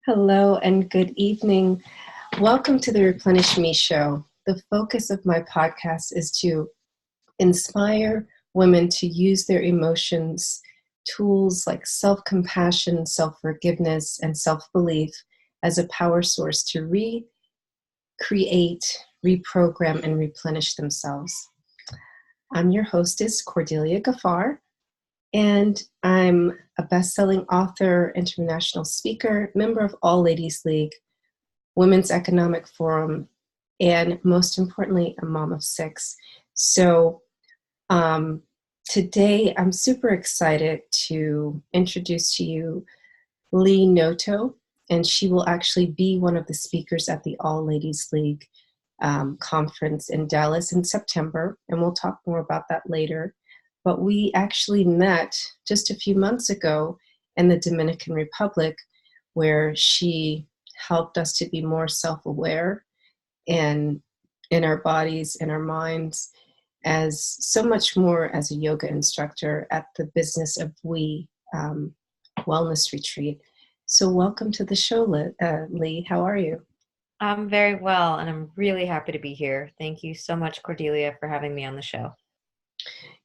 Hello and good evening. Welcome to the Replenish Me Show. The focus of my podcast is to inspire women to use their emotions, tools like self-compassion, self-forgiveness, and self-belief as a power source to recreate, reprogram, and replenish themselves. I'm your hostess, Cordelia Gaffar, and I'm a best-selling author, international speaker, member of All Ladies League, Women's Economic Forum, and most importantly, a mom of 6. So today I'm super excited to introduce to you Lee Noto, and she will actually be one of the speakers at the All Ladies League conference in Dallas in September, and we'll talk more about that later. But we actually met just a few months ago in the Dominican Republic, where she helped us to be more self-aware in our bodies, in our minds, as so much more as a yoga instructor at the Business of We Wellness Retreat. So welcome to the show, Lee. How are you? I'm very well, and I'm really happy to be here. Thank you so much, Cordelia, for having me on the show.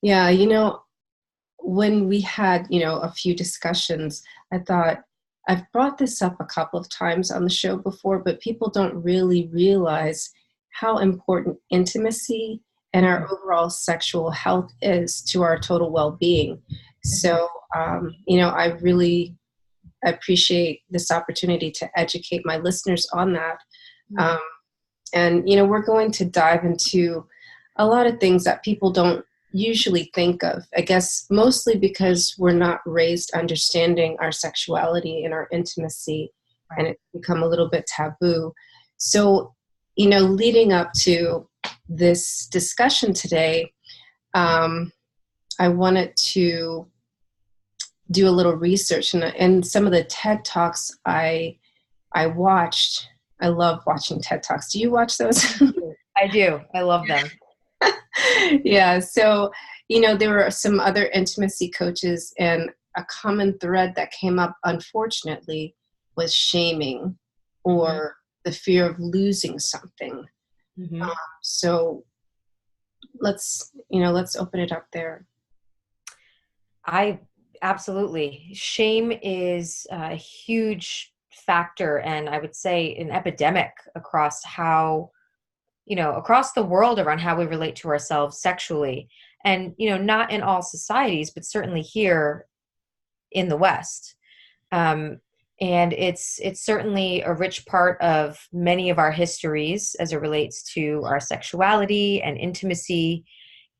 Yeah, when we had, a few discussions, I thought, I've brought this up a couple of times on the show before, but people don't really realize how important intimacy and our overall sexual health is to our total well-being. So, I really appreciate this opportunity to educate my listeners on that. And we're going to dive into a lot of things that people don't usually think of, I guess, mostly because we're not raised understanding our sexuality and our intimacy, and it's become a little bit taboo. So, leading up to this discussion today, I wanted to do a little research, and some of the TED Talks I watched. I love watching TED Talks. Do you watch those? I do. I love them. Yeah. So, there were some other intimacy coaches, and a common thread that came up, unfortunately, was shaming or the fear of losing something. So let's open it up there. Absolutely. Shame is a huge factor, and I would say an epidemic across across the world around how we relate to ourselves sexually. And, not in all societies, but certainly here in the West. And it's certainly a rich part of many of our histories as it relates to our sexuality and intimacy.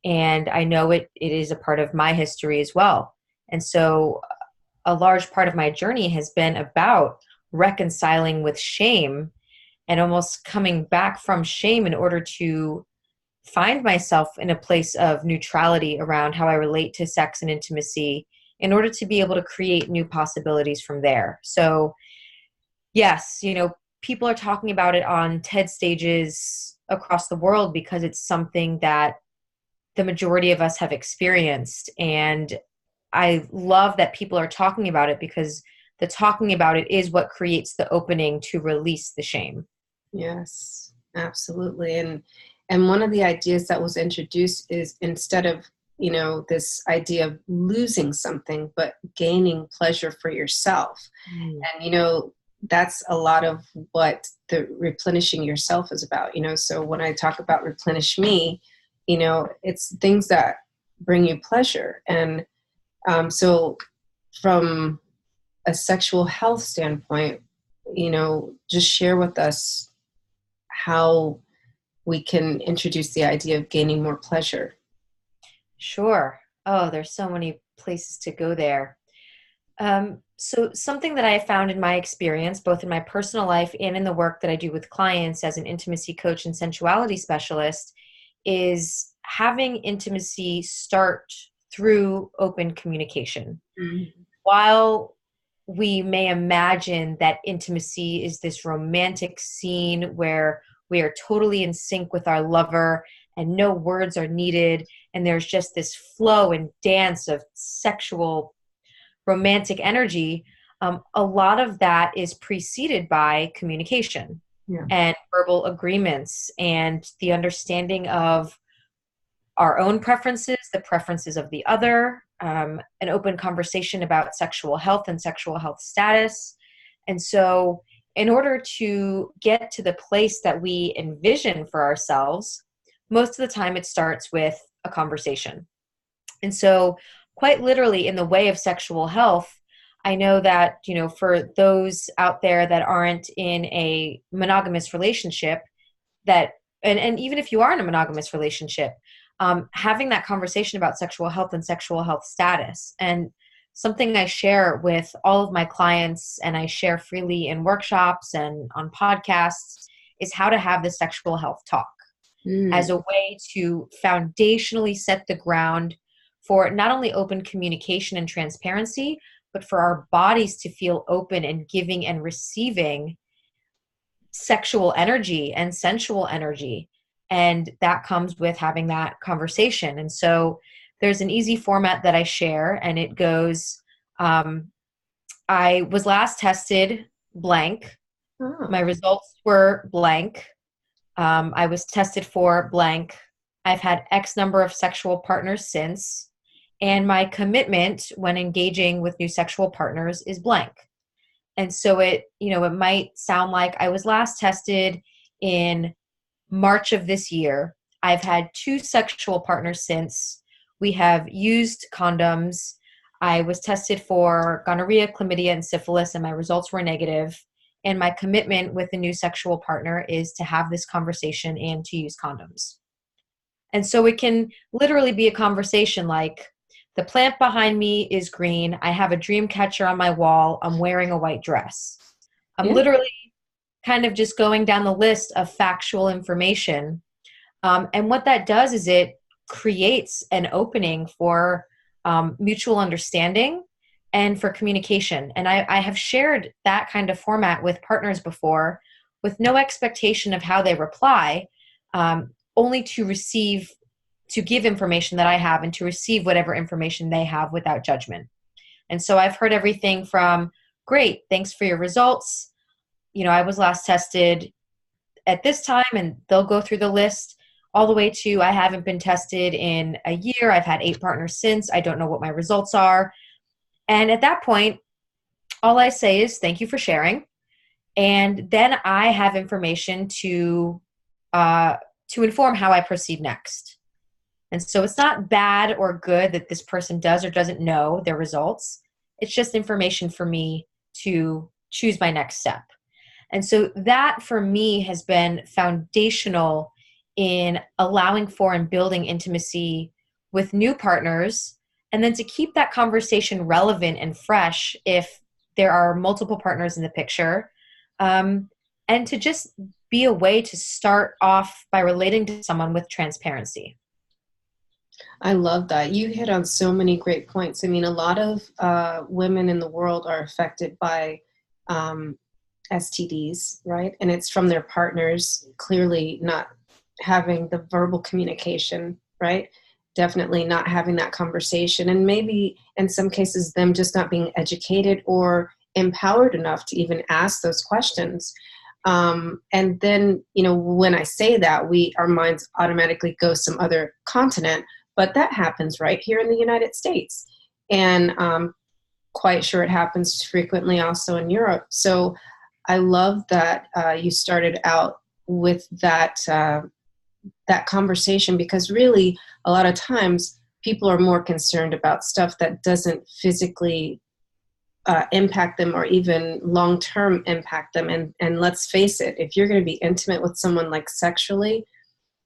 And I know it is a part of my history as well. And so a large part of my journey has been about reconciling with shame and almost coming back from shame in order to find myself in a place of neutrality around how I relate to sex and intimacy in order to be able to create new possibilities from there. So yes, people are talking about it on TED stages across the world because it's something that the majority of us have experienced. And I love that people are talking about it because the talking about it is what creates the opening to release the shame. Yes, absolutely. And one of the ideas that was introduced is, instead of, this idea of losing something, but gaining pleasure for yourself. And, that's a lot of what the replenishing yourself is about. So when I talk about replenish me, it's things that bring you pleasure. And so from a sexual health standpoint, just share with us how we can introduce the idea of gaining more pleasure. Sure. Oh, there's so many places to go there. So something that I have found in my experience, both in my personal life and in the work that I do with clients as an intimacy coach and sensuality specialist, is having intimacy start through open communication. While we may imagine that intimacy is this romantic scene where we are totally in sync with our lover and no words are needed, and there's just this flow and dance of sexual romantic energy, a lot of that is preceded by communication Yeah. and verbal agreements and the understanding of our own preferences, the preferences of the other, an open conversation about sexual health and sexual health status. And so, in order to get to the place that we envision for ourselves, most of the time it starts with a conversation. And so, quite literally, in the way of sexual health, I know that, for those out there that aren't in a monogamous relationship, that and even if you are in a monogamous relationship, having that conversation about sexual health and sexual health status, and something I share with all of my clients and I share freely in workshops and on podcasts, is how to have the sexual health talk as Mm. a way to foundationally set the ground for not only open communication and transparency, but for our bodies to feel open and giving and receiving sexual energy and sensual energy. And that comes with having that conversation. And so there's an easy format that I share, and it goes, I was last tested blank. Oh. My results were blank. I was tested for blank. I've had X number of sexual partners since. And my commitment when engaging with new sexual partners is blank. And so it might sound like I was last tested in March of this year. I've had 2 sexual partners since. We have used condoms. I was tested for gonorrhea, chlamydia, and syphilis, and my results were negative. And my commitment with a new sexual partner is to have this conversation and to use condoms. And so it can literally be a conversation like, the plant behind me is green. I have a dream catcher on my wall. I'm wearing a white dress. I'm Yeah. literally kind of just going down the list of factual information. And what that does is it creates an opening for mutual understanding and for communication. And I have shared that kind of format with partners before with no expectation of how they reply, only to give information that I have and to receive whatever information they have without judgment. And so I've heard everything from, great, thanks for your results. I was last tested at this time, and they'll go through the list, all the way to, I haven't been tested in a year. I've had 8 partners since. I don't know what my results are. And at that point, all I say is thank you for sharing. And then I have information to inform how I proceed next. And so it's not bad or good that this person does or doesn't know their results. It's just information for me to choose my next step. And so that for me has been foundational in allowing for and building intimacy with new partners, and then to keep that conversation relevant and fresh if there are multiple partners in the picture, and to just be a way to start off by relating to someone with transparency. I love that. You hit on so many great points. I mean, a lot of women in the world are affected by STDs, right? And it's from their partners clearly not having the verbal communication, right? Definitely not having that conversation. And maybe in some cases, them just not being educated or empowered enough to even ask those questions. And then, when I say that, our minds automatically go some other continent, but that happens right here in the United States. And quite sure it happens frequently also in Europe. So I love that you started out with that conversation, because really a lot of times people are more concerned about stuff that doesn't physically impact them or even long-term impact them. And let's face it, if you're going to be intimate with someone like sexually,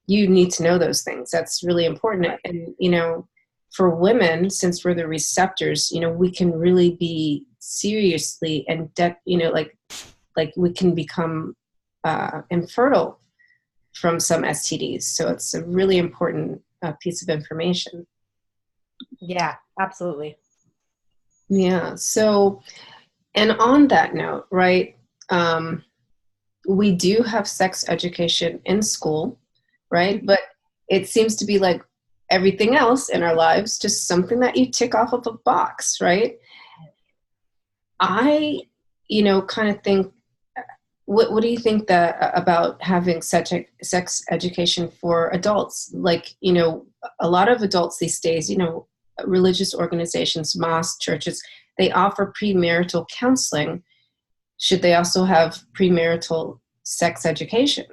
you need to know those things. That's really important. Right. And, for women, since we're the receptors, we can really be seriously and, like we can become infertile from some STDs. So it's a really important piece of information. Yeah, absolutely. Yeah. So, and on that note, right, we do have sex education in school, right? But it seems to be like everything else in our lives, just something that you tick off of a box, right? I, kind of think, what do you think that about having sex education for adults? Like, a lot of adults these days, religious organizations, mosques, churches, they offer premarital counseling. Should they also have premarital sex education?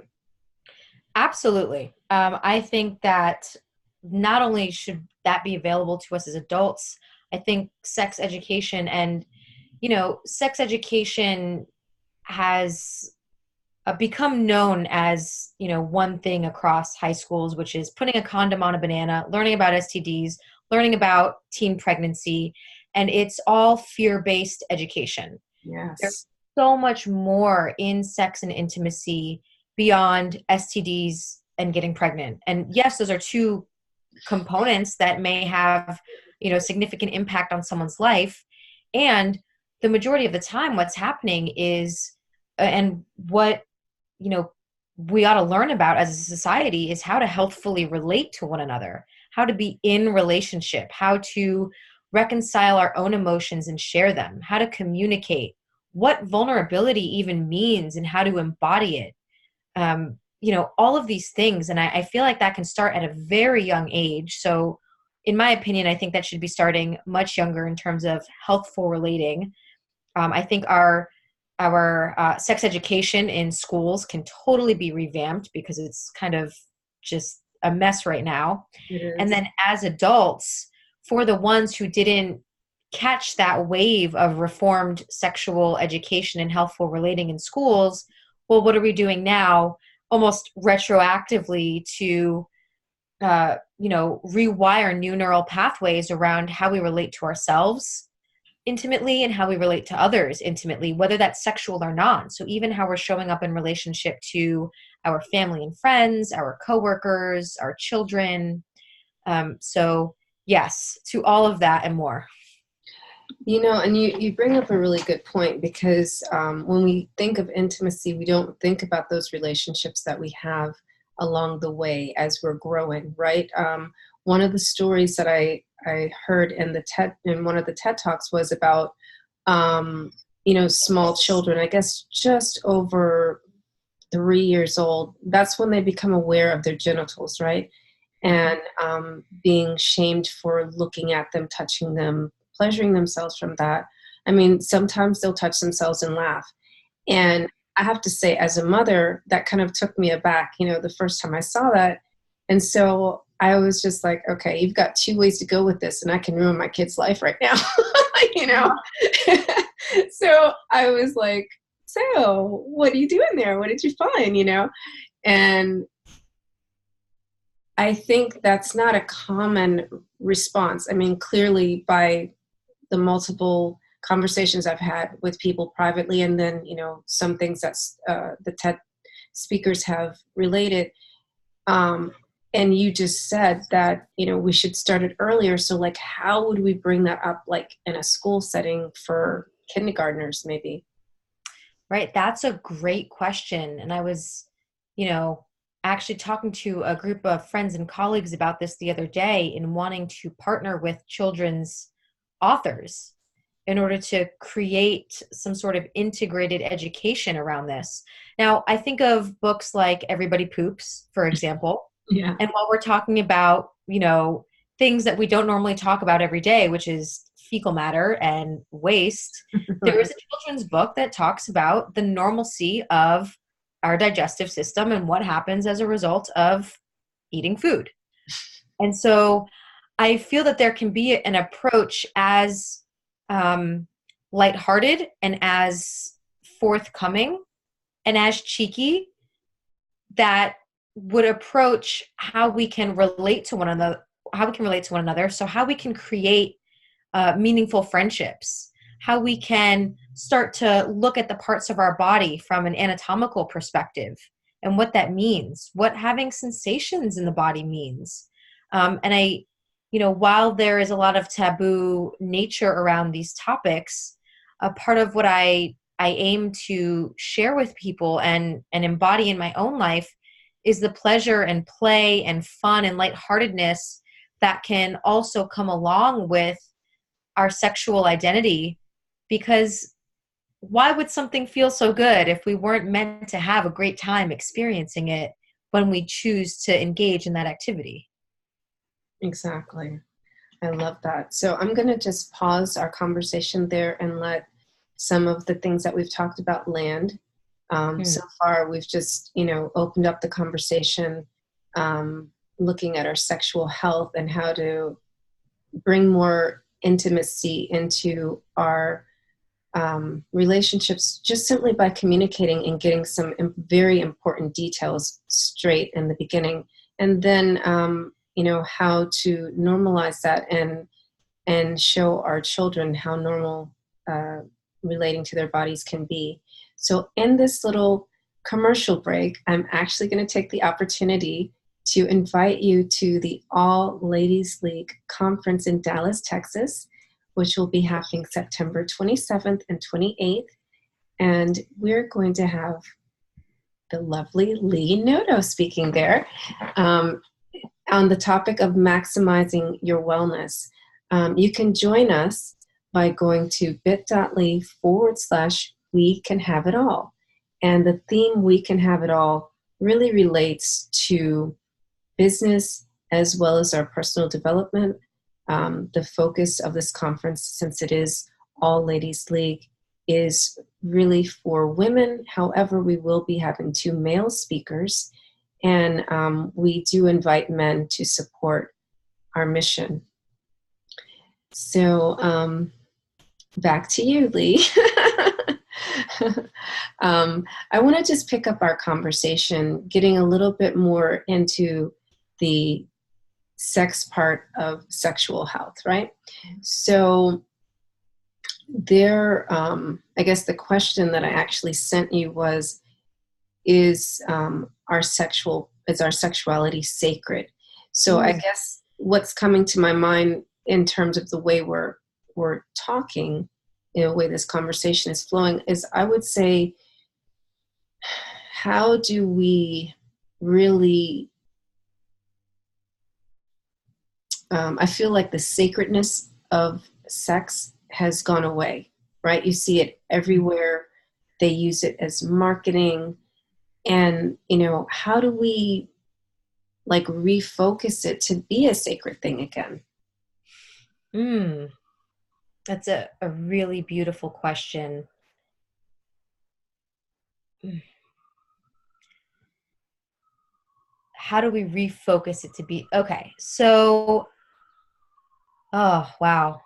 Absolutely. I think that not only should that be available to us as adults, I think sex education and, sex education has become known as, one thing across high schools, which is putting a condom on a banana, learning about STDs, learning about teen pregnancy, and it's all fear-based education. There's Yes. so much more in sex and intimacy beyond STDs and getting pregnant. And yes, those are two components that may have, significant impact on someone's life. And the majority of the time, what's happening is, and what, you know, we ought to learn about as a society is how to healthfully relate to one another, how to be in relationship, how to reconcile our own emotions and share them, how to communicate, what vulnerability even means and how to embody it. All of these things. And I feel like that can start at a very young age. So in my opinion, I think that should be starting much younger in terms of healthful relating. I think our sex education in schools can totally be revamped because it's kind of just a mess right now. It And is. then as adults, for the ones who didn't catch that wave of reformed sexual education and healthful relating in schools, well, what are we doing now? Almost retroactively to, rewire new neural pathways around how we relate to ourselves intimately and how we relate to others intimately, whether that's sexual or not. So even how we're showing up in relationship to our family and friends, our coworkers, our children. So yes, to all of that and more. And you bring up a really good point because when we think of intimacy, we don't think about those relationships that we have along the way as we're growing, right? One of the stories that I heard in one of the TED Talks was about, small children, I guess just over 3 years old. That's when they become aware of their genitals, right? And being shamed for looking at them, touching them, pleasuring themselves from that. I mean, sometimes they'll touch themselves and laugh. And I have to say, as a mother, that kind of took me aback, the first time I saw that. And so I was just like, okay, you've got two ways to go with this, and I can ruin my kid's life right now, you know? So I was like, so what are you doing there? What did you find, And I think that's not a common response. I mean, clearly by the multiple conversations I've had with people privately, and then, some things that the TED speakers have related. And you just said that, we should start it earlier. So like, how would we bring that up, like in a school setting for kindergartners, maybe? Right. That's a great question. And I was, you know, actually talking to a group of friends and colleagues about this the other day in wanting to partner with children's authors in order to create some sort of integrated education around this. Now, I think of books like Everybody Poops, for example. Yeah. And while we're talking about, things that we don't normally talk about every day, which is fecal matter and waste, there is Right. a children's book that talks about the normalcy of our digestive system and what happens as a result of eating food. And so I feel that there can be an approach as lighthearted and as forthcoming and as cheeky that would approach how we can relate to one another, so how we can create meaningful friendships, how we can start to look at the parts of our body from an anatomical perspective and what that means, what having sensations in the body means. And while there is a lot of taboo nature around these topics, a part of what I aim to share with people and embody in my own life is the pleasure and play and fun and lightheartedness that can also come along with our sexual identity, because why would something feel so good if we weren't meant to have a great time experiencing it when we choose to engage in that activity? Exactly. I love that. So I'm going to just pause our conversation there and let some of the things that we've talked about land. Hmm. So far, we've just, opened up the conversation, looking at our sexual health and how to bring more intimacy into our relationships just simply by communicating and getting some very important details straight in the beginning. And then, how to normalize that and show our children how normal uh, relating to their bodies can be. So, in this little commercial break, I'm actually going to take the opportunity to invite you to the All Ladies League Conference in Dallas, Texas, which will be happening September 27th and 28th. And we're going to have the lovely Lee Noto speaking there. On the topic of maximizing your wellness. You can join us by going to bit.ly/we can have it all. And the theme we can have it all really relates to business as well as our personal development. The focus of this conference, since it is All Ladies League, is really for women. However, we will be having 2 male speakers, and we do invite men to support our mission. So back to you, Lee. I want to just pick up our conversation, getting a little bit more into the sex part of sexual health, right? So I guess the question that I actually sent you was, is our sexuality sacred? So I guess what's coming to my mind in terms of the way we're talking, the way this conversation is flowing, is I would say, how do we really, I feel like the sacredness of sex has gone away, right? You see it everywhere. They use it as marketing. And, how do we refocus it to be a sacred thing again? That's a really beautiful question. How do we refocus it to be okay? So, oh, wow.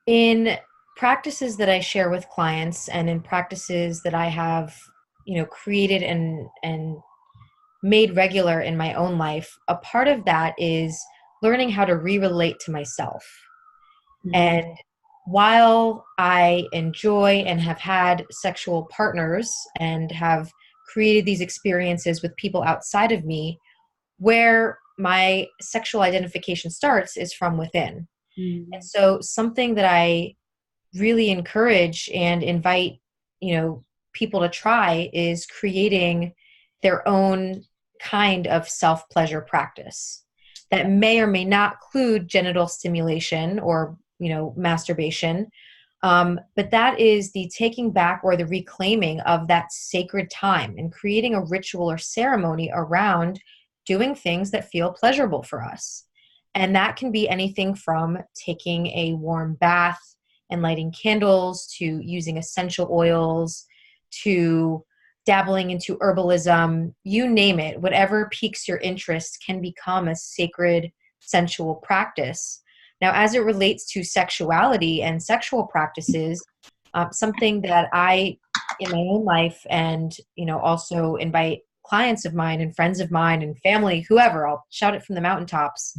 In practices that I share with clients and in practices that I have, created and made regular in my own life, a part of that is learning how to re-relate to myself. Mm-hmm. And while I enjoy and have had sexual partners and have created these experiences with people outside of me, where my sexual identification starts is from within. Mm-hmm. And so something that I really encourage and invite, people to try is creating their own kind of self-pleasure practice that may or may not include genital stimulation or, masturbation. But that is the taking back or the reclaiming of that sacred time and creating a ritual or ceremony around doing things that feel pleasurable for us. And that can be anything from taking a warm bath and lighting candles to using essential oils to dabbling into herbalism, you name it, whatever piques your interest can become a sacred sensual practice. Now, as it relates to sexuality and sexual practices, something that I, in my own life, and also invite clients of mine and friends of mine and family, whoever, I'll shout it from the mountaintops,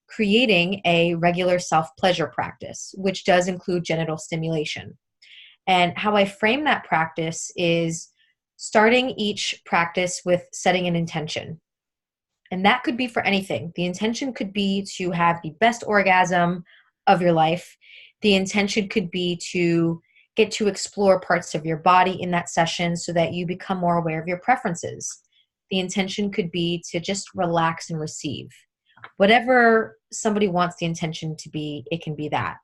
creating a regular self-pleasure practice, which does include genital stimulation. And how I frame that practice is starting each practice with setting an intention. And that could be for anything. The intention could be to have the best orgasm of your life. The intention could be to get to explore parts of your body in that session so that you become more aware of your preferences. The intention could be to just relax and receive. Whatever somebody wants the intention to be, it can be that.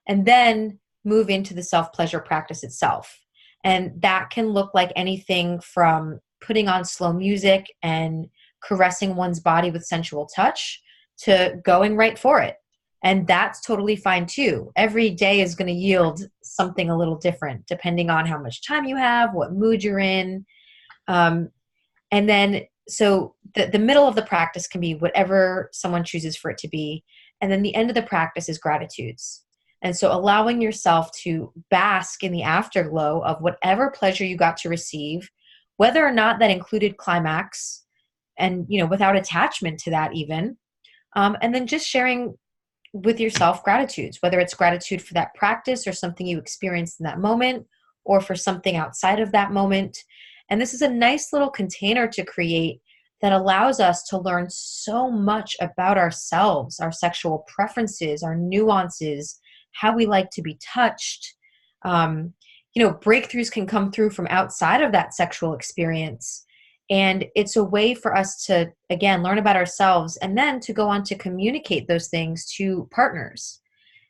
And then move into the self-pleasure practice itself. And that can look like anything from putting on slow music and caressing one's body with sensual touch to going right for it. And that's totally fine too. Every day is going to yield something a little different depending on how much time you have, what mood you're in. And then, so the middle of the practice can be whatever someone chooses for it to be. And then the end of the practice is gratitudes. And so allowing yourself to bask in the afterglow of whatever pleasure you got to receive, whether or not that included climax and, without attachment to that even. And then just sharing with yourself gratitudes, whether it's gratitude for that practice or something you experienced in that moment or for something outside of that moment. And this is a nice little container to create that allows us to learn so much about ourselves, our sexual preferences, our nuances, how we like to be touched. Breakthroughs can come through from outside of that sexual experience. And it's a way for us to, again, learn about ourselves and then to go on to communicate those things to partners.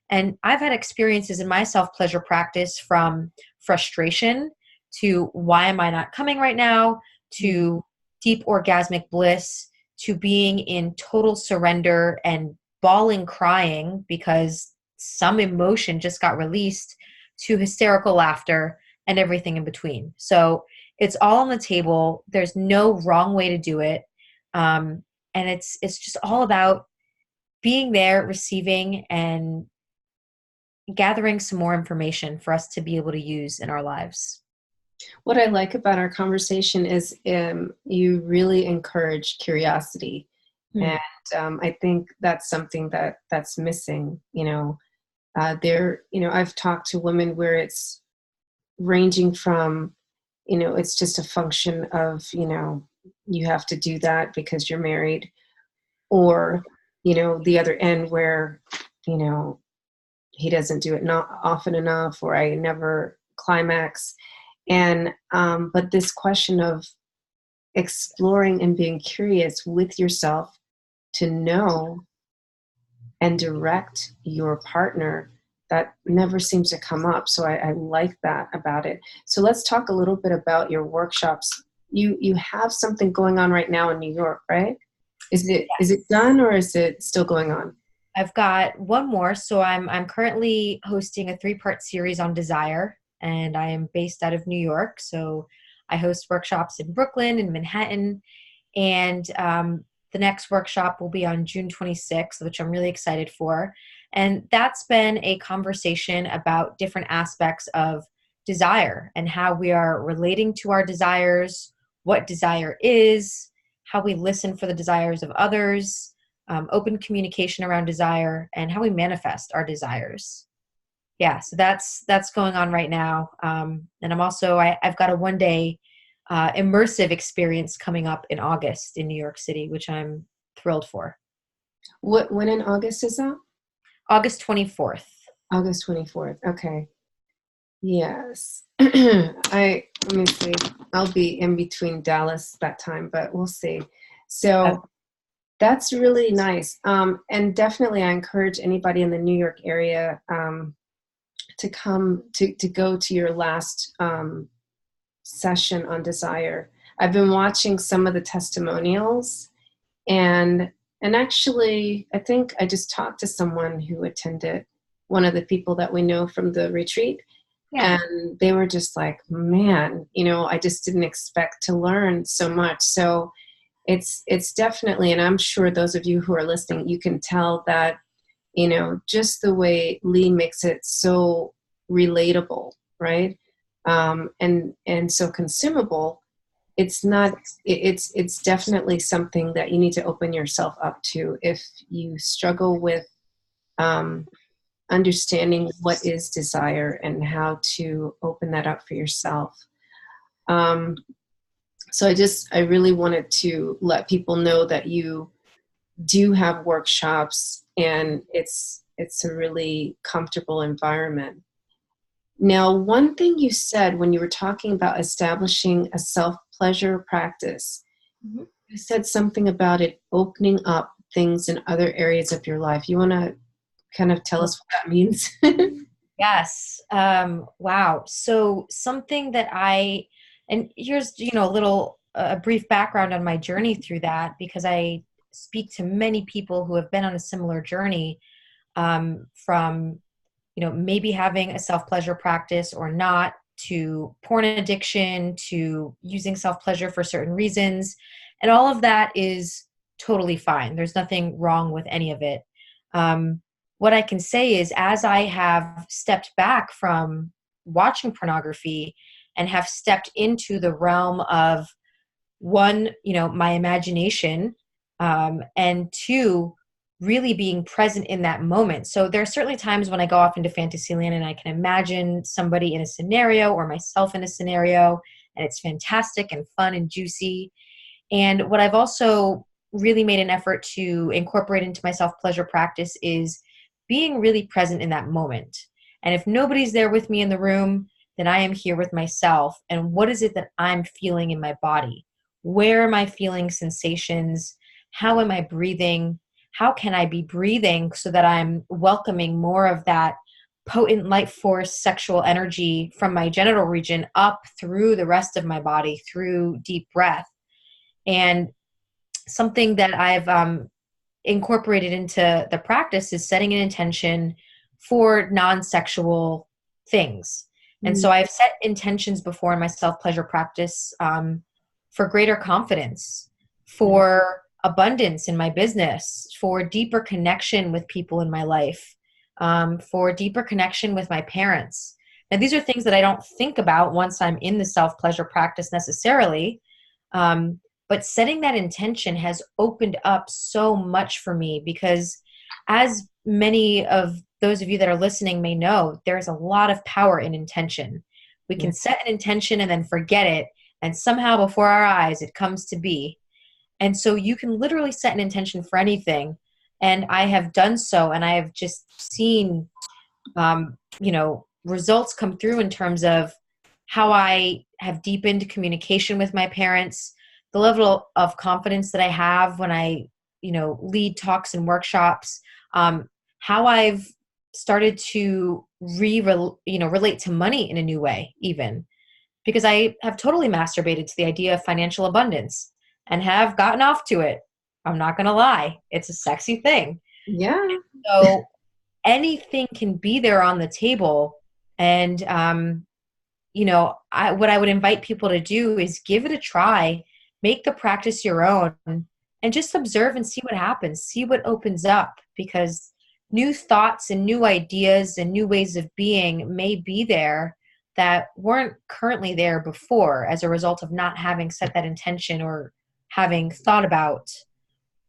And I've had experiences in my self-pleasure practice from frustration to why am I not coming right now, to deep orgasmic bliss, to being in total surrender and bawling, crying because some emotion just got released, to hysterical laughter and everything in between. So it's all on the table. There's no wrong way to do it. And it's just all about being there, receiving, and gathering some more information for us to be able to use in our lives. What I like about our conversation is you really encourage curiosity. And I think that's something that's missing. I've talked to women where it's ranging from, it's just a function of, you have to do that because you're married, or, the other end where, he doesn't do it not often enough, or I never climax. And, but this question of exploring and being curious with yourself to know and direct your partner, that never seems to come up. So I like that about it. So let's talk a little bit about your workshops. You have something going on right now in New York, right? Is it done or is it still going on? I've got one more. So I'm currently hosting a 3-part series on desire, and I am based out of New York. So I host workshops in Brooklyn and Manhattan. And the next workshop will be on June 26th, which I'm really excited for. And that's been a conversation about different aspects of desire and how we are relating to our desires, what desire is, how we listen for the desires of others, open communication around desire, and how we manifest our desires. Yeah, so that's going on right now. And I've got a 1-day immersive experience coming up in August in New York City, which I'm thrilled for. When in August is that? August 24th. August 24th. Okay. Yes. Let me see. I'll be in between Dallas that time, but we'll see. So that's really nice. And definitely I encourage anybody in the New York area to come to go to your last session on desire. I've been watching some of the testimonials, and actually I think I just talked to someone who attended, one of the people that we know from the retreat. Yeah. And they were just like, man, I just didn't expect to learn so much. So it's definitely, and I'm sure those of you who are listening, you can tell that, just the way Lee makes it so relatable, right? And so consumable. It's definitely something that you need to open yourself up to if you struggle with understanding what is desire and how to open that up for yourself. So I really wanted to let people know that you do have workshops, and it's a really comfortable environment. Now, one thing you said when you were talking about establishing a self-pleasure practice, you said something about it opening up things in other areas of your life. You want to kind of tell us what that means? Yes. Wow. So something that and here's, a brief background on my journey through that, because I speak to many people who have been on a similar journey, from, maybe having a self-pleasure practice or not, to porn addiction, to using self-pleasure for certain reasons. And all of that is totally fine. There's nothing wrong with any of it. What I can say is, as I have stepped back from watching pornography and have stepped into the realm of, one, my imagination, and two, really being present in that moment. So there are certainly times when I go off into fantasy land and I can imagine somebody in a scenario or myself in a scenario, and it's fantastic and fun and juicy. And what I've also really made an effort to incorporate into my self-pleasure practice is being really present in that moment. And if nobody's there with me in the room, then I am here with myself. And what is it that I'm feeling in my body? Where am I feeling sensations? How am I breathing? How can I be breathing so that I'm welcoming more of that potent life force sexual energy from my genital region up through the rest of my body through deep breath? And something that I've incorporated into the practice is setting an intention for non-sexual things. And so I've set intentions before in my self-pleasure practice, for greater confidence, for abundance in my business, for deeper connection with people in my life, for deeper connection with my parents. Now, these are things that I don't think about once I'm in the self-pleasure practice necessarily. But setting that intention has opened up so much for me, because as many of those of you that are listening may know, there's a lot of power in intention. We can set an intention and then forget it, and somehow before our eyes it comes to be. And so you can literally set an intention for anything. And I have done so, and I have just seen, results come through in terms of how I have deepened communication with my parents, the level of confidence that I have when I, lead talks and workshops, how I've started to relate to money in a new way, even because I have totally masturbated to the idea of financial abundance and have gotten off to it. I'm not going to lie. It's a sexy thing. Yeah. So anything can be there on the table. And, what I would invite people to do is give it a try, make the practice your own, and just observe and see what happens, see what opens up, because new thoughts and new ideas and new ways of being may be there that weren't currently there before as a result of not having set that intention or having thought about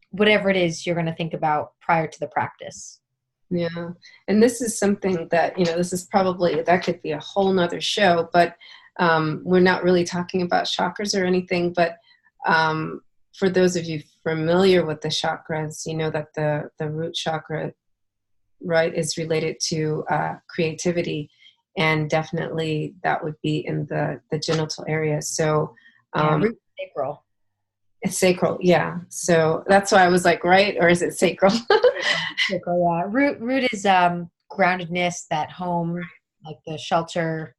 whatever it is you're going to think about prior to the practice. Yeah. And this is something that, this is probably, that could be a whole nother show, but we're not really talking about chakras or anything, but for those of you familiar with the chakras, you know that the root chakra, right, is related to creativity, and definitely that would be in the genital area. So Root sacral. It's sacral, yeah. So that's why I was like, right, or is it sacral? Sacral, yeah. Root is groundedness, that home, like the shelter.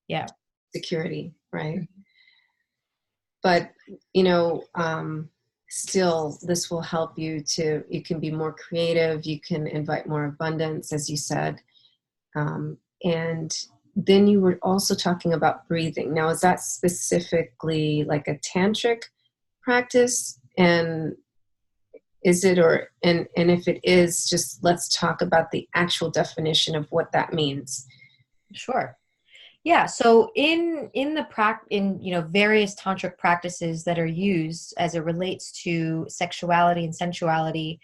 Yeah. Security, right? Mm-hmm. But, still, this will help you you can be more creative, you can invite more abundance, as you said. And then you were also talking about breathing. Now, is that specifically like a tantric practice? And is it, and if it is, just let's talk about the actual definition of what that means. Sure. Yeah. So in various tantric practices that are used as it relates to sexuality and sensuality,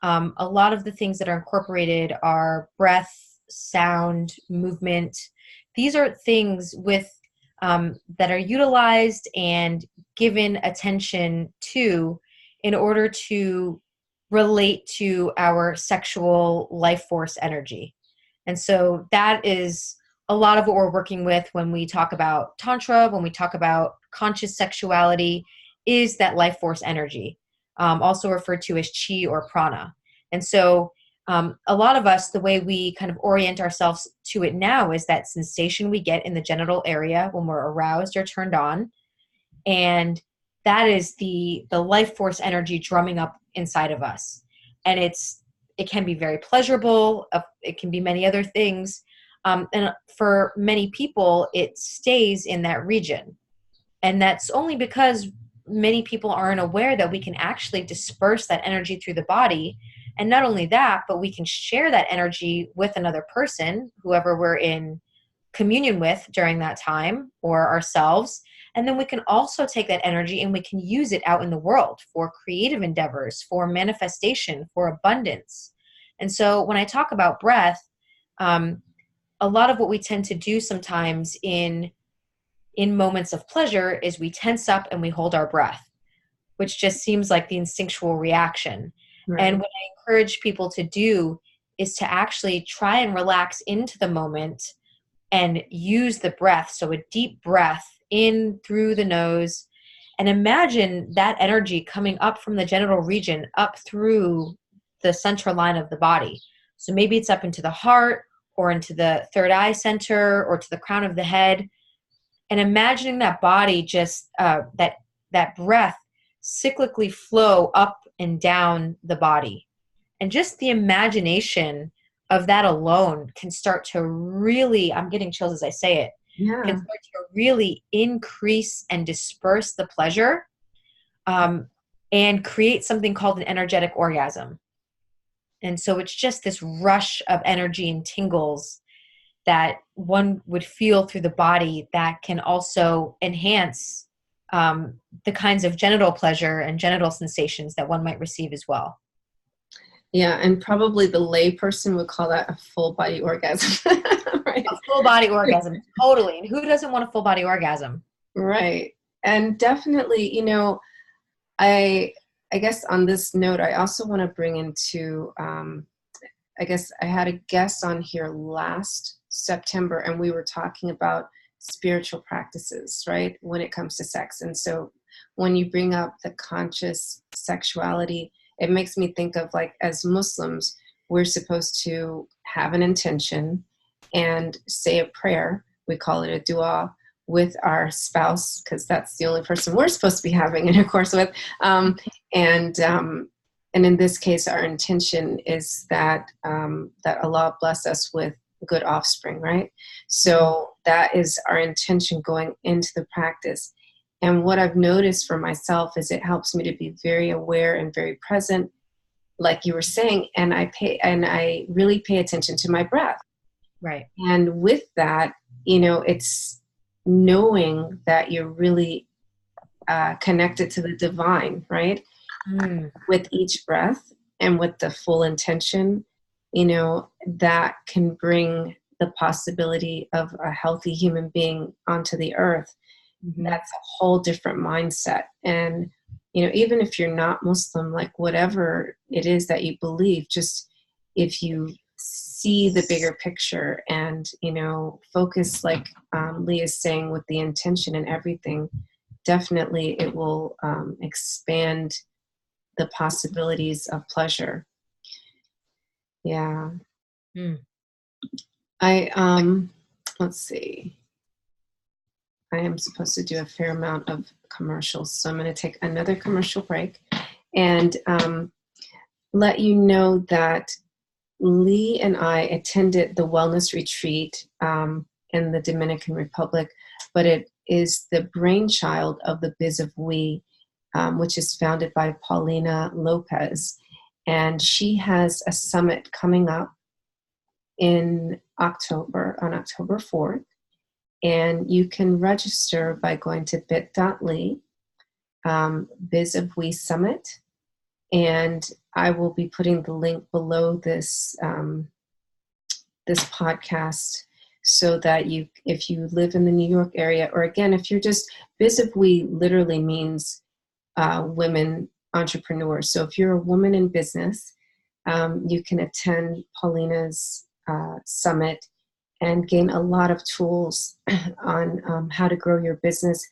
a lot of the things that are incorporated are breath, sound, movement. These are things that are utilized and given attention to in order to relate to our sexual life force energy. And so that is a lot of what we're working with when we talk about Tantra, when we talk about conscious sexuality, is that life force energy. also referred to as chi or prana. And so a lot of us, the way we kind of orient ourselves to it now is that sensation we get in the genital area when we're aroused or turned on. And that is the life force energy drumming up inside of us. And it can be very pleasurable. It can be many other things. And for many people, it stays in that region. And that's only because many people aren't aware that we can actually disperse that energy through the body. And not only that, but we can share that energy with another person, whoever we're in communion with during that time, or ourselves. And then we can also take that energy and we can use it out in the world for creative endeavors, for manifestation, for abundance. And so when I talk about breath, a lot of what we tend to do sometimes in moments of pleasure is we tense up and we hold our breath, which just seems like the instinctual reaction. Right. And what I encourage people to do is to actually try and relax into the moment and use the breath. So a deep breath in through the nose, and imagine that energy coming up from the genital region up through the central line of the body. So maybe it's up into the heart or into the third eye center or to the crown of the head. And imagining that body just, that breath cyclically flow up and down the body. And just the imagination of that alone can start to really, I'm getting chills as I say it, can start to really increase and disperse the pleasure, and create something called an energetic orgasm. And so it's just this rush of energy and tingles that one would feel through the body that can also enhance the kinds of genital pleasure and genital sensations that one might receive as well. Yeah, and probably the lay person would call that a full body orgasm. Right? A full body orgasm, totally. And who doesn't want a full body orgasm? Right. And definitely, I guess on this note, I also want to bring into, I guess I had a guest on here last September, and we were talking about spiritual practices, right, when it comes to sex. And so when you bring up the conscious sexuality, it makes me think of, like, as Muslims, we're supposed to have an intention and say a prayer. We call it a dua with our spouse, because that's the only person we're supposed to be having intercourse with. And in this case, our intention is that that Allah bless us with good offspring, right? So that is our intention going into the practice. And what I've noticed for myself is it helps me to be very aware and very present, like you were saying, and I really pay attention to my breath. Right. And with that, it's knowing that you're really connected to the divine, right? With each breath and with the full intention, that can bring the possibility of a healthy human being onto the earth. Mm-hmm. That's a whole different mindset. And, even if you're not Muslim, like whatever it is that you believe, just if you see the bigger picture and, focus, like Lee is saying, with the intention and everything, definitely it will expand the possibilities of pleasure. Yeah. Let's see. I am supposed to do a fair amount of commercials, so I'm going to take another commercial break and let you know that Lee and I attended the wellness retreat in the Dominican Republic, but it is the brainchild of the Biz of We, which is founded by Paulina Lopez. And she has a summit coming up in October, on October 4th. And you can register by going to bit.ly, Biz of We Summit. And I will be putting the link below this this podcast, so that if you live in the New York area, or again, if you're just, Biz of We literally means women entrepreneurs. So if you're a woman in business, you can attend Paulina's summit and gain a lot of tools on how to grow your business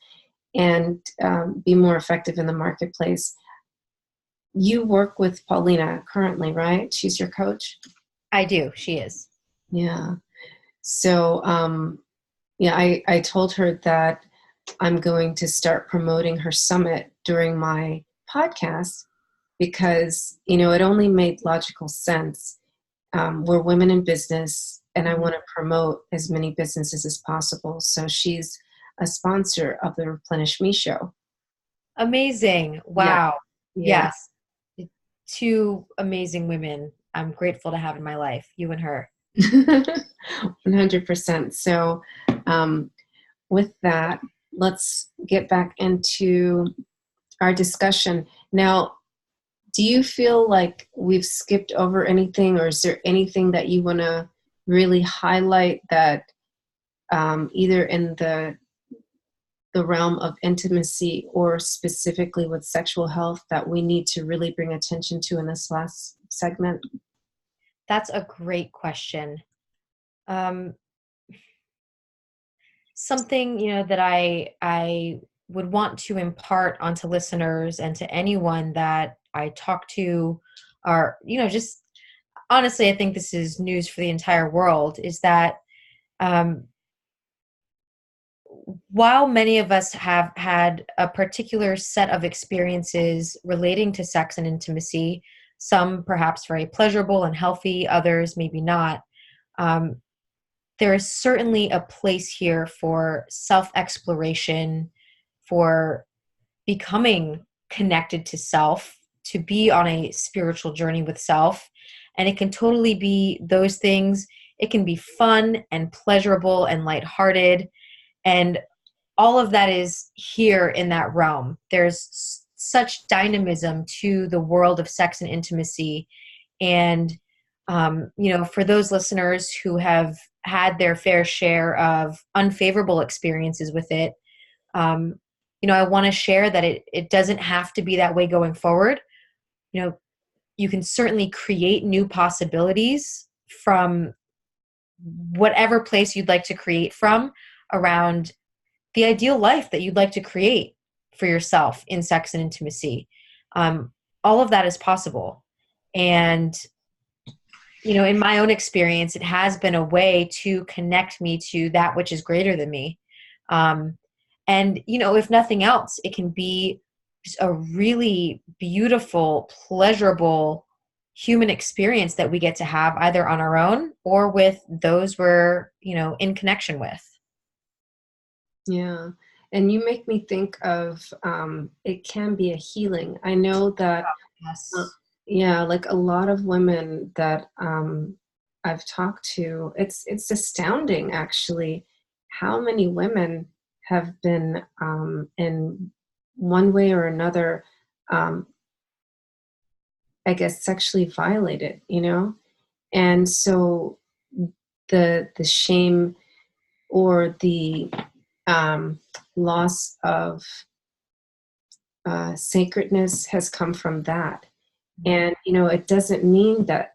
and be more effective in the marketplace. you work with Paulina currently, right? She's your coach? I do. She is. Yeah. So, yeah, I told her that I'm going to start promoting her summit during my podcast because, it only made logical sense. We're women in business, and I Mhm. want to promote as many businesses as possible. So she's a sponsor of the Replenish Me show. Amazing. Yeah. Wow. Yeah. Yes. Two amazing women I'm grateful to have in my life, you and her. 100%. So, um, with that, let's get back into our discussion. Now, do you feel like we've skipped over anything, or is there anything that you want to really highlight that either in the realm of intimacy or specifically with sexual health that we need to really bring attention to in this last segment? That's a great question. Um, Something, that I would want to impart onto listeners and to anyone that I talk to, or, just honestly, I think this is news for the entire world, is that um, while many of us have had a particular set of experiences relating to sex and intimacy, some perhaps very pleasurable and healthy, others maybe not, um, there is certainly a place here for self-exploration, for becoming connected to self, to be on a spiritual journey with self. And it can totally be those things. It can be fun and pleasurable and lighthearted. And all of that is here in that realm. There's such dynamism to the world of sex and intimacy. And, for those listeners who have had their fair share of unfavorable experiences with it, um, I want to share that it doesn't have to be that way going forward. You can certainly create new possibilities from whatever place you'd like to create from around the ideal life that you'd like to create for yourself in sex and intimacy. All of that is possible. And, in my own experience, it has been a way to connect me to that which is greater than me. And, if nothing else, it can be just a really beautiful, pleasurable human experience that we get to have either on our own or with those we're, in connection with. Yeah. And you make me think of it can be a healing. I know that, uh, Yes. yeah, like a lot of women that I've talked to, it's astounding actually how many women have been in one way or another, um, I guess, sexually violated. And so the shame or the um, loss of sacredness has come from that. And, it doesn't mean that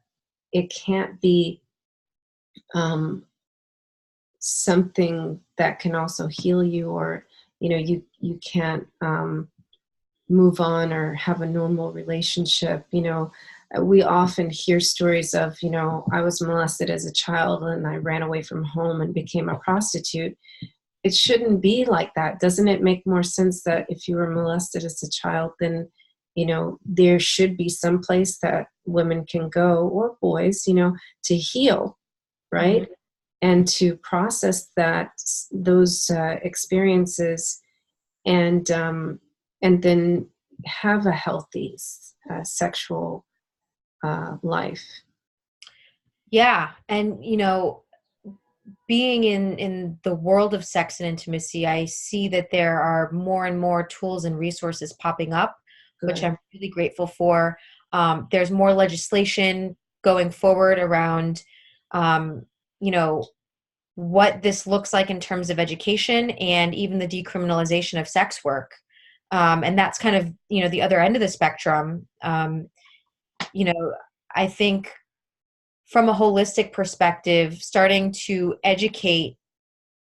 it can't be something that can also heal you, or, you can't move on or have a normal relationship. We often hear stories of, I was molested as a child and I ran away from home and became a prostitute. It shouldn't be like that. Doesn't it make more sense that if you were molested as a child, then, there should be some place that women can go, or boys, to heal, Mm-hmm. right? And to process those experiences, and then have a healthy sexual life. Yeah. And, being in the world of sex and intimacy, I see that there are more and more tools and resources popping up, which Good. I'm really grateful for. There's more legislation going forward around, um, you know, what this looks like in terms of education and even the decriminalization of sex work. And that's kind of, the other end of the spectrum. You know, I think from a holistic perspective, starting to educate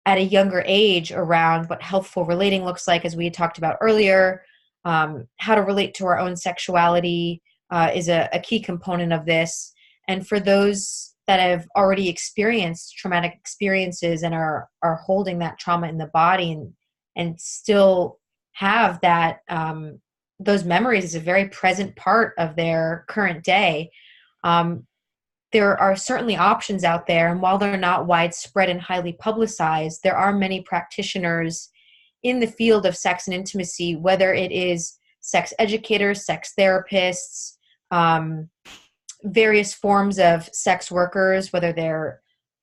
at a younger age around what healthful relating looks like, as we had talked about earlier, how to relate to our own sexuality is a key component of this. And for those that have already experienced traumatic experiences and are holding that trauma in the body and still have that, those memories as a very present part of their current day, there are certainly options out there. And while they're not widespread and highly publicized, there are many practitioners in the field of sex and intimacy, whether it is sex educators, sex therapists, various forms of sex workers, whether they're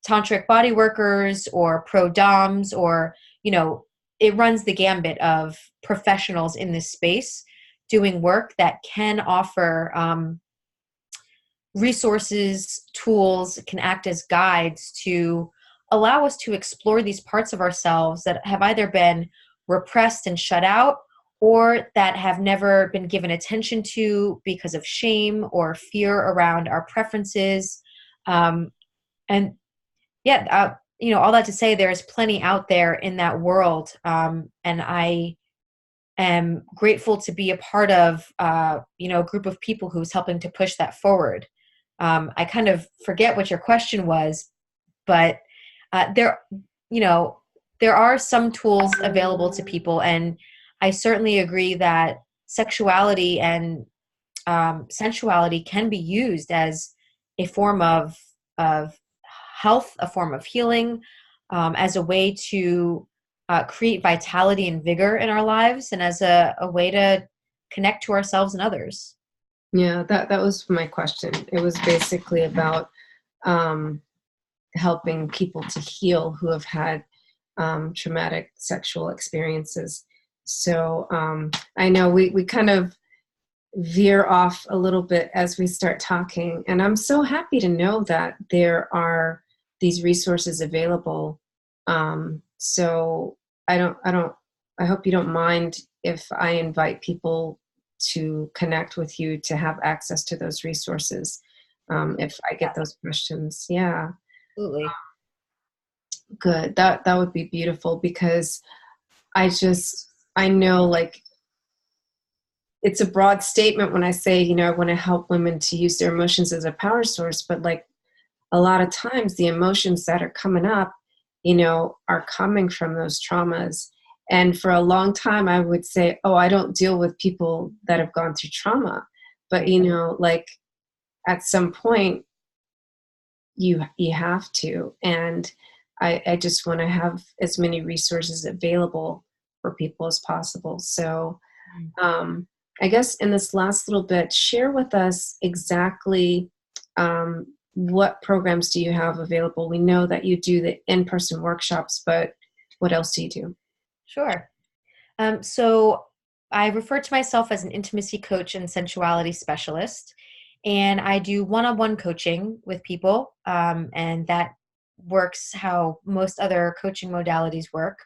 tantric body workers or pro doms, or, it runs the gambit of professionals in this space doing work that can offer resources, tools, can act as guides to allow us to explore these parts of ourselves that have either been repressed and shut out, or that have never been given attention to because of shame or fear around our preferences. And all that to say, there's plenty out there in that world. And I am grateful to be a part of, a group of people who's helping to push that forward. I kind of forget what your question was, but there are some tools available to people, and I certainly agree that sexuality and sensuality can be used as a form of health, a form of healing, as a way to create vitality and vigor in our lives, and as a way to connect to ourselves and others. Yeah, that was my question. It was basically about helping people to heal who have had traumatic sexual experiences. So I know we kind of veer off a little bit as we start talking, and I'm so happy to know that there are these resources available. So I hope you don't mind if I invite people to connect with you to have access to those resources if I get those questions. Yeah. Absolutely. Good. That would be beautiful, because I know, like, it's a broad statement when I say, I want to help women to use their emotions as a power source, but like a lot of times the emotions that are coming up, are coming from those traumas. And for a long time I would say, oh, I don't deal with people that have gone through trauma. But, like at some point you have to. And I just want to have as many resources available for people as possible. So I guess in this last little bit, share with us exactly what programs do you have available? We know that you do the in-person workshops, but what else do you do? Sure. So I refer to myself as an intimacy coach and sensuality specialist, and I do one-on-one coaching with people, and that works how most other coaching modalities work.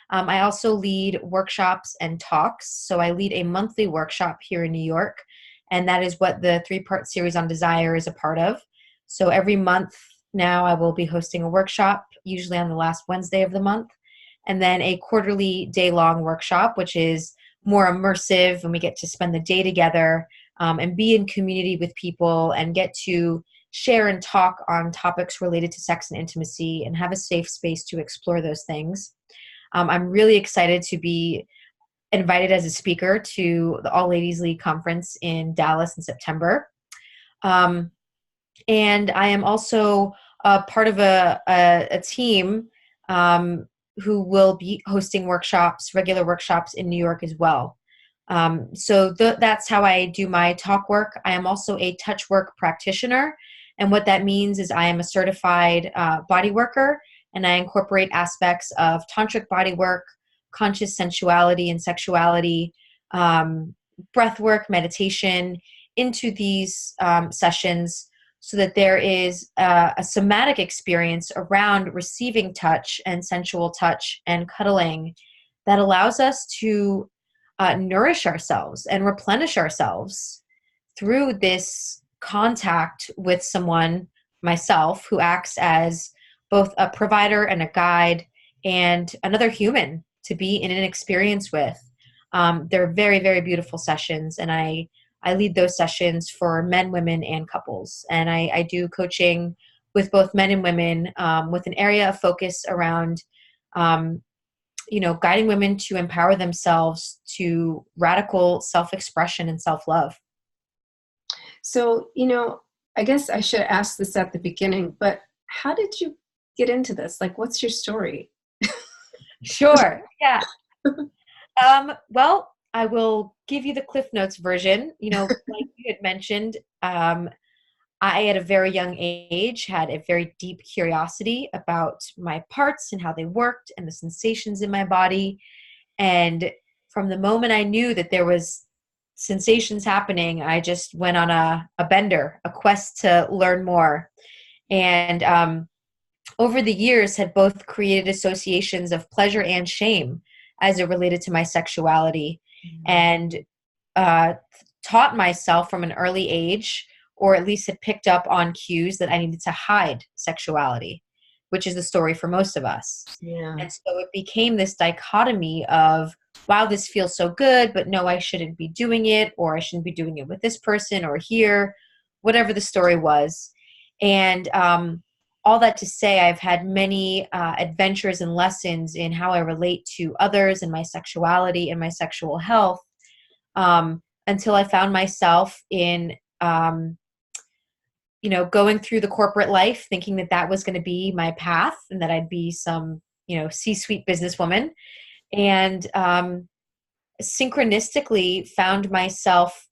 I also lead workshops and talks. So I lead a monthly workshop here in New York, and that is what the 3-part series on desire is a part of. So every month now I will be hosting a workshop, usually on the last Wednesday of the month, and then a quarterly day-long workshop, which is more immersive, and we get to spend the day together and be in community with people and get to share and talk on topics related to sex and intimacy and have a safe space to explore those things. I'm really excited to be invited as a speaker to the All Ladies League conference in Dallas in September. And I am also part of a team who will be hosting regular workshops in New York as well. So that's how I do my talk work. I am also a touch work practitioner. And what that means is I am a certified body worker, and I incorporate aspects of tantric body work, conscious sensuality and sexuality, breath work, meditation into these sessions, so that there is a somatic experience around receiving touch and sensual touch and cuddling that allows us to nourish ourselves and replenish ourselves through this contact with someone, myself, who acts as both a provider and a guide and another human to be in an experience with. They're very, very beautiful sessions, and I lead those sessions for men, women, and couples. And I do coaching with both men and women, with an area of focus around, guiding women to empower themselves to radical self-expression and self-love. So, I guess I should ask this at the beginning, but how did you get into this? Like, what's your story? Sure. Yeah. Well, I will give you the Cliff Notes version. Like you had mentioned, I, at a very young age, had a very deep curiosity about my parts and how they worked and the sensations in my body. And from the moment I knew that there was sensations happening, I just went on a bender, a quest to learn more. And over the years had both created associations of pleasure and shame as it related to my sexuality, and taught myself from an early age, or at least had picked up on cues that I needed to hide sexuality, which is the story for most of us. Yeah. And so it became this dichotomy of, wow, this feels so good, but no, I shouldn't be doing it, or I shouldn't be doing it with this person or here, whatever the story was. And all that to say, I've had many adventures and lessons in how I relate to others and my sexuality and my sexual health, until I found myself in, going through the corporate life, thinking that that was going to be my path and that I'd be some, C-suite businesswoman. And synchronistically found myself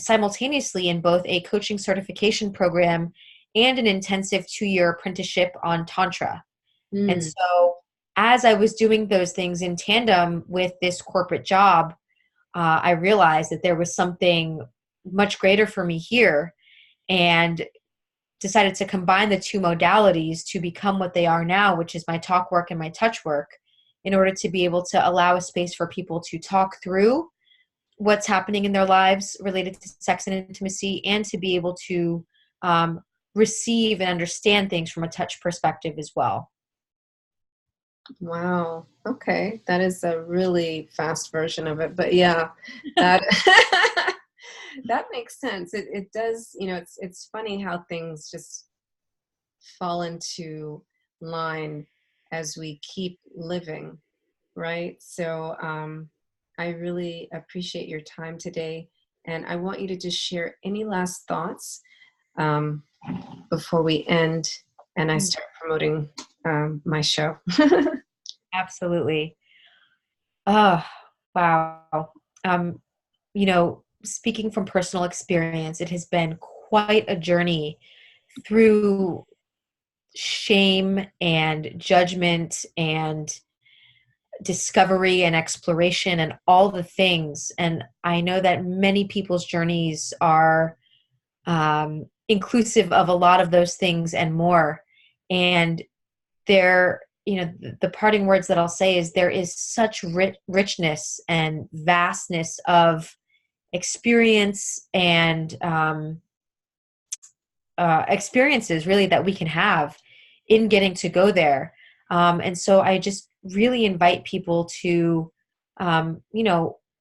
simultaneously in both a coaching certification program and an intensive 2-year apprenticeship on Tantra. And so as I was doing those things in tandem with this corporate job, I realized that there was something much greater for me here, and decided to combine the two modalities to become what they are now, which is my talk work and my touch work, in order to be able to allow a space for people to talk through what's happening in their lives related to sex and intimacy, and to be able to receive and understand things from a touch perspective as well. Wow. Okay. That is a really fast version of it. But yeah, that that makes sense. It does, it's funny how things just fall into line as we keep living, right? So I really appreciate your time today. And I want you to just share any last thoughts um, before we end and I start promoting my show. Absolutely. Oh, wow. Speaking from personal experience, it has been quite a journey through shame and judgment and discovery and exploration and all the things. And I know that many people's journeys are inclusive of a lot of those things and more. And the parting words that I'll say is there is such richness and vastness of experience and experiences really that we can have in getting to go there. And so I just really invite people to,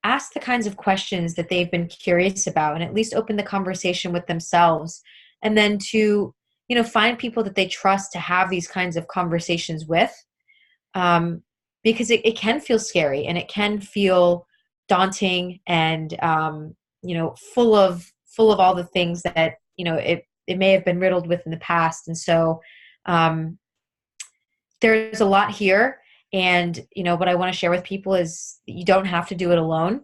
ask the kinds of questions that they've been curious about, and at least open the conversation with themselves. And then to, find people that they trust to have these kinds of conversations with, because it can feel scary and it can feel daunting and, full of all the things that, it may have been riddled with in the past. And so there's a lot here. And, what I want to share with people is that you don't have to do it alone.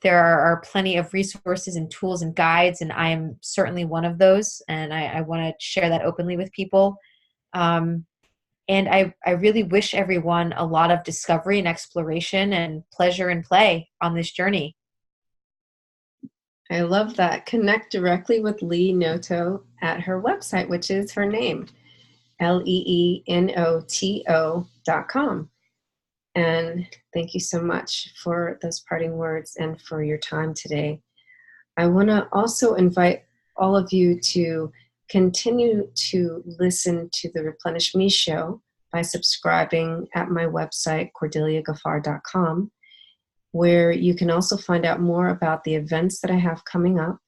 There are plenty of resources and tools and guides, and I am certainly one of those. And I want to share that openly with people. And I really wish everyone a lot of discovery and exploration and pleasure and play on this journey. I love that. Connect directly with Lee Noto at her website, which is her name, leenoto.com. And thank you so much for those parting words and for your time today. I want to also invite all of you to continue to listen to the Replenish Me show by subscribing at my website, cordeliagaffar.com. where you can also find out more about the events that I have coming up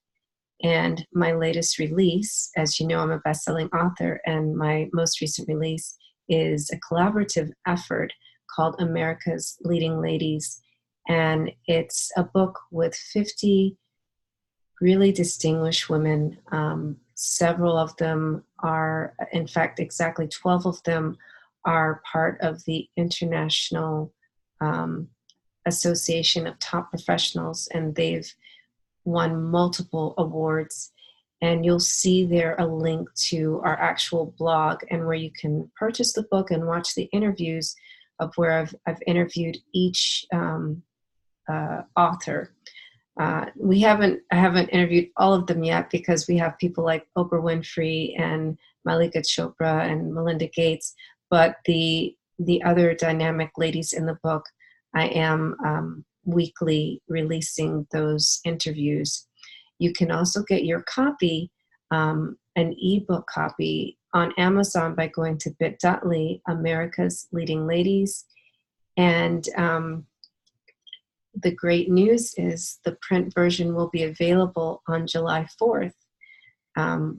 and my latest release. As you know, I'm a best-selling author, and my most recent release is a collaborative effort called America's Leading Ladies. And it's a book with 50 really distinguished women. Several of them are, in fact, exactly 12 of them are part of the International Association of Top Professionals, and they've won multiple awards. And you'll see there a link to our actual blog, and where you can purchase the book and watch the interviews of where I've interviewed each author. I haven't interviewed all of them yet, because we have people like Oprah Winfrey and Malika Chopra and Melinda Gates. But the other dynamic ladies in the book, I am weekly releasing those interviews. You can also get your copy, an ebook copy, on Amazon by going to bit.ly, America's Leading Ladies. And the great news is the print version will be available on July 4th,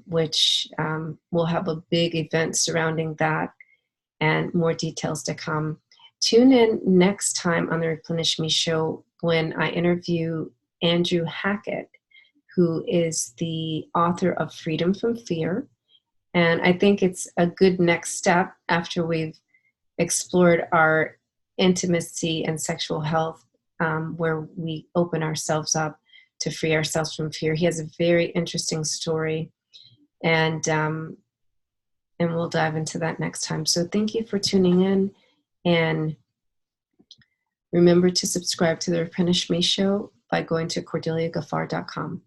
which will have a big event surrounding that, and more details to come. Tune in next time on the Replenish Me Show when I interview Andrew Hackett, who is the author of Freedom from Fear. And I think it's a good next step after we've explored our intimacy and sexual health, where we open ourselves up to free ourselves from fear. He has a very interesting story, and we'll dive into that next time. So thank you for tuning in, and remember to subscribe to the Replenish Me Show by going to CordeliaGaffar.com.